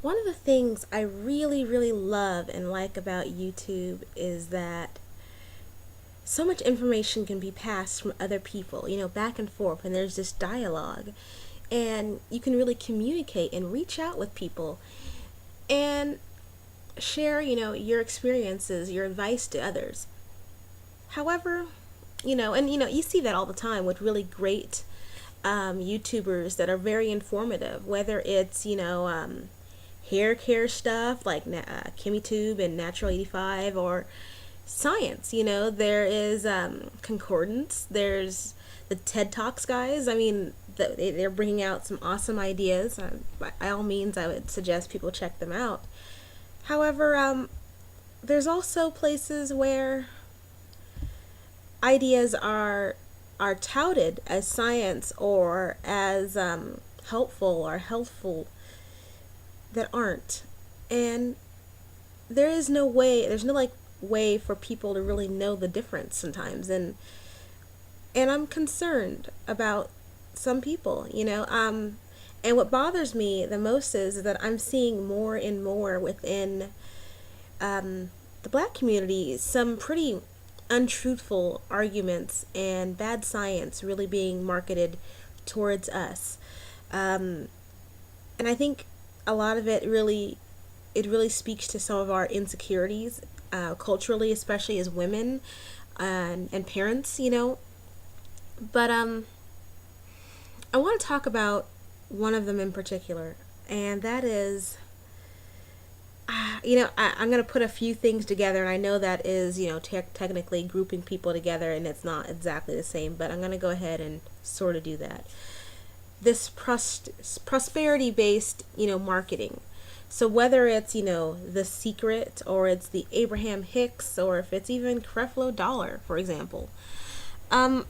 One of the things I really, really love and like about YouTube is that so much information can be passed from other people, back and forth, and there's this dialogue. And you can really communicate and reach out with people and share, your experiences, your advice to others. However, you see that all the time with really great YouTubers that are very informative, whether it's, hair care stuff like KimmyTube and Natural 85, or science. There is Concordance, there's the TED Talks guys. I mean, they're bringing out some awesome ideas. By all means, I would suggest people check them out. However, there's also places where ideas are touted as science or as helpful or healthful that aren't. And there's no like way for people to really know the difference sometimes. And I'm concerned about some people, and what bothers me the most is that I'm seeing more and more within the black community some pretty untruthful arguments and bad science really being marketed towards us. Um, and I think a lot of it really speaks to some of our insecurities, culturally, especially as women and parents. But I want to talk about one of them in particular, and that is, I'm going to put a few things together, and I know that is, technically grouping people together, and it's not exactly the same, but I'm going to go ahead and sort of do that. This prosperity based, marketing. So whether it's, The Secret, or it's the Abraham Hicks, or if it's even Creflo Dollar, for example. Um,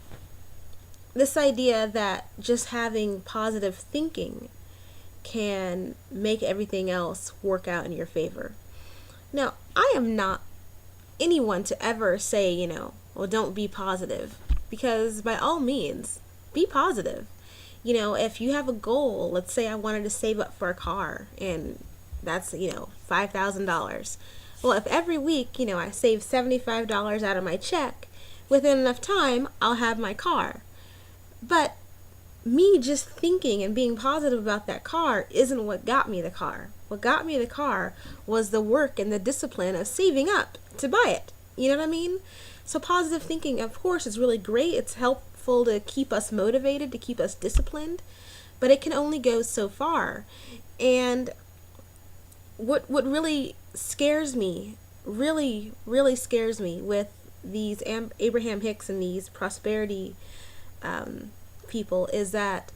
this idea that just having positive thinking can make everything else work out in your favor. Now, I am not anyone to ever say, well, don't be positive, because by all means, be positive. If you have a goal, let's say I wanted to save up for a car, and that's, $5,000. Well, if every week, I save $75 out of my check, within enough time, I'll have my car. But me just thinking and being positive about that car isn't what got me the car. What got me the car was the work and the discipline of saving up to buy it. You know what I mean? So positive thinking, of course, is really great. It's helpful to keep us motivated, to keep us disciplined, but it can only go so far. And what really scares me, really, really scares me with these Abraham Hicks and these prosperity um, people is that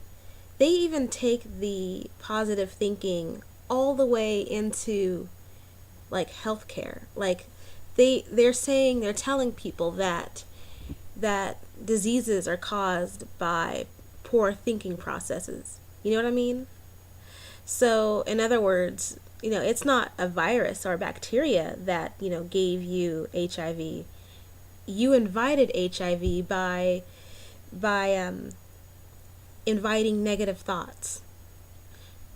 they even take the positive thinking all the way into like healthcare. Like they're telling people that diseases are caused by poor thinking processes. You know what I mean? So, in other words, it's not a virus or a bacteria that, gave you HIV. You invited HIV by inviting negative thoughts.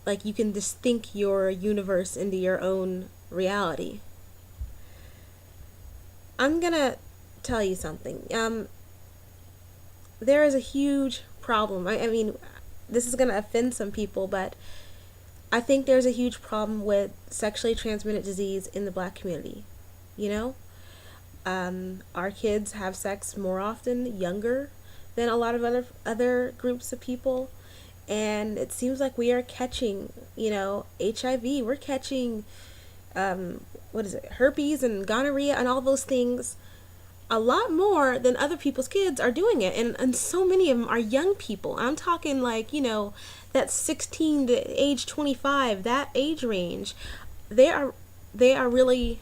Like you can just think your universe into your own reality. I'm gonna tell you something. There is a huge problem. I mean, this is gonna offend some people, but I think there's a huge problem with sexually transmitted disease in the black community. You know, our kids have sex more often, younger than a lot of other groups of people, and it seems like we are catching, HIV. We're catching, what is it, herpes and gonorrhea and all those things a lot more than other people's kids are doing it, and so many of them are young people. I'm talking like, that 16 to age 25, that age range. They are really,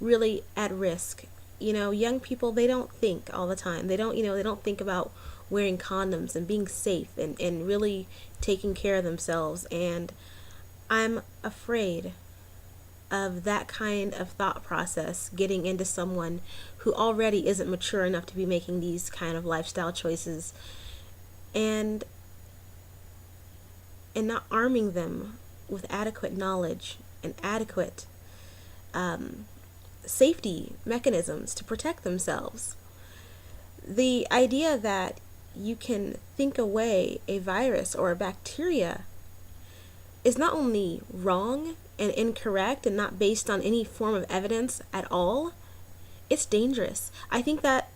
really at risk. Young people, they don't think all the time. They don't think about wearing condoms and being safe and really taking care of themselves. And I'm afraid of that kind of thought process getting into someone who already isn't mature enough to be making these kind of lifestyle choices, and not arming them with adequate knowledge and adequate safety mechanisms to protect themselves. The idea that you can think away a virus or a bacteria is not only wrong and incorrect and not based on any form of evidence at all, it's dangerous. I think that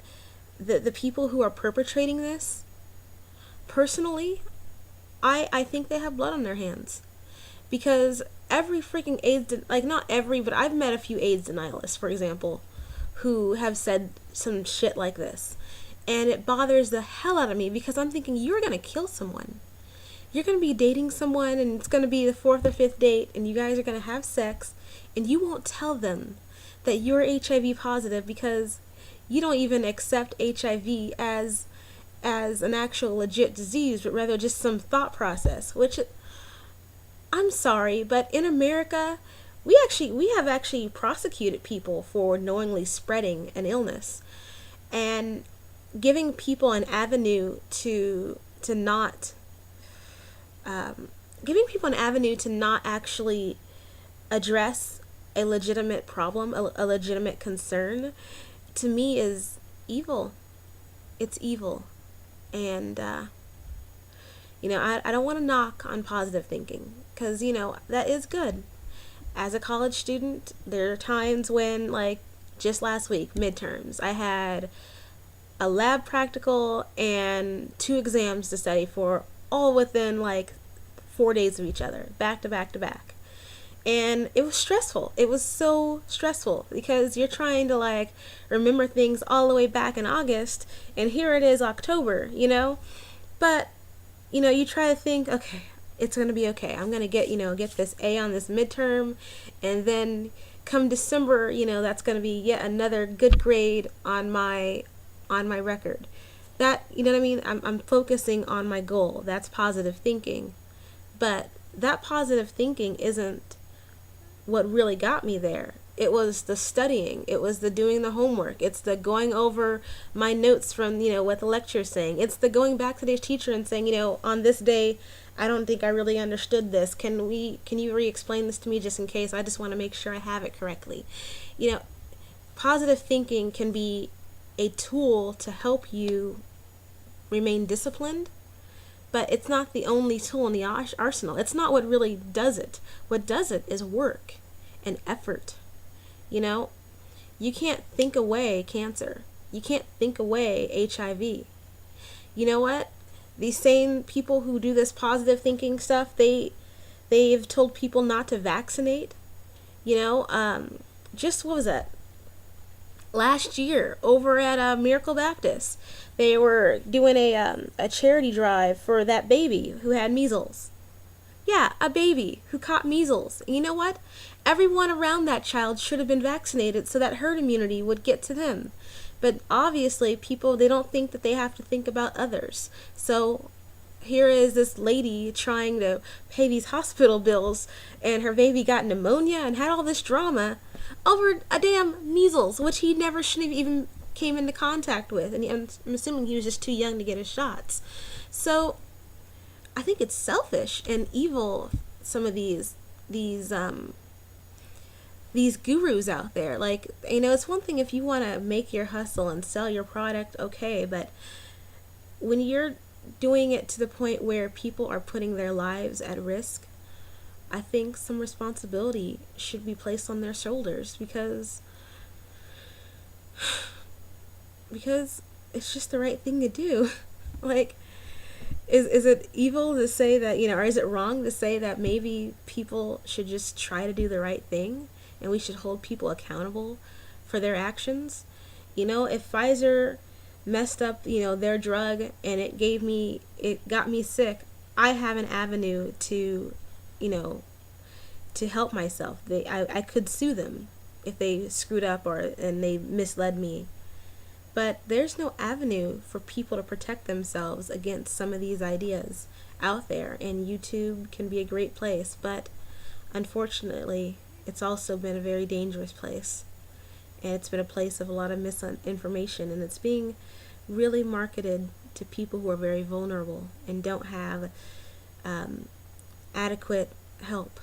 the people who are perpetrating this, personally, I think they have blood on their hands. Because every freaking AIDS, like not every, but I've met a few AIDS denialists, for example, who have said some shit like this. And it bothers the hell out of me because I'm thinking, you're going to kill someone. You're going to be dating someone and it's going to be the 4th or 5th date and you guys are going to have sex and you won't tell them that you're HIV positive because you don't even accept HIV as an actual legit disease, but rather just some thought process, which I'm sorry, but in America, we have actually prosecuted people for knowingly spreading an illness and giving people an avenue to not actually address a legitimate problem, a legitimate concern, to me is evil. It's evil. And, I don't want to knock on positive thinking because, that is good. As a college student, there are times when, like, just last week, midterms, I had a lab practical and 2 exams to study for, all within, like, 4 days of each other, back to back to back. And it was stressful. It was so stressful because you're trying to, like, remember things all the way back in August, and here it is October, But, you try to think, okay, it's going to be okay. I'm going to get this A on this midterm, and then come December, that's going to be yet another good grade on my record. That, you know what I mean? I'm focusing on my goal. That's positive thinking. But that positive thinking isn't what really got me there. It was the studying. It was the doing the homework. It's the going over my notes from, what the lecture is saying. It's the going back to the teacher and saying, on this day, I don't think I really understood this. Can you re-explain this to me just in case? I just want to make sure I have it correctly. Positive thinking can be a tool to help you remain disciplined, but it's not the only tool in the arsenal. It's not what really does it. What does it is work and effort. You can't think away cancer. You can't think away HIV. You know what? These same people who do this positive thinking stuff, they've told people not to vaccinate. Just what was that? Last year over at Miracle Baptist, they were doing a charity drive for that baby who had measles. Yeah, a baby who caught measles. And you know what? Everyone around that child should have been vaccinated so that herd immunity would get to them. But obviously, people, they don't think that they have to think about others. So here is this lady trying to pay these hospital bills, and her baby got pneumonia and had all this drama over a damn measles, which he never should have even came into contact with. And I'm assuming he was just too young to get his shots. So I think it's selfish and evil, some of these gurus out there. Like, it's one thing if you want to make your hustle and sell your product, okay, but when you're doing it to the point where people are putting their lives at risk, I think some responsibility should be placed on their shoulders because it's just the right thing to do. Like, is it evil to say that, or is it wrong to say that maybe people should just try to do the right thing and we should hold people accountable for their actions? If Pfizer messed up, their drug and it got me sick, I have an avenue to help myself. I could sue them if they screwed up and they misled me. But there's no avenue for people to protect themselves against some of these ideas out there, and YouTube can be a great place, but unfortunately, it's also been a very dangerous place. And it's been a place of a lot of misinformation, and it's being really marketed to people who are very vulnerable and don't have adequate help.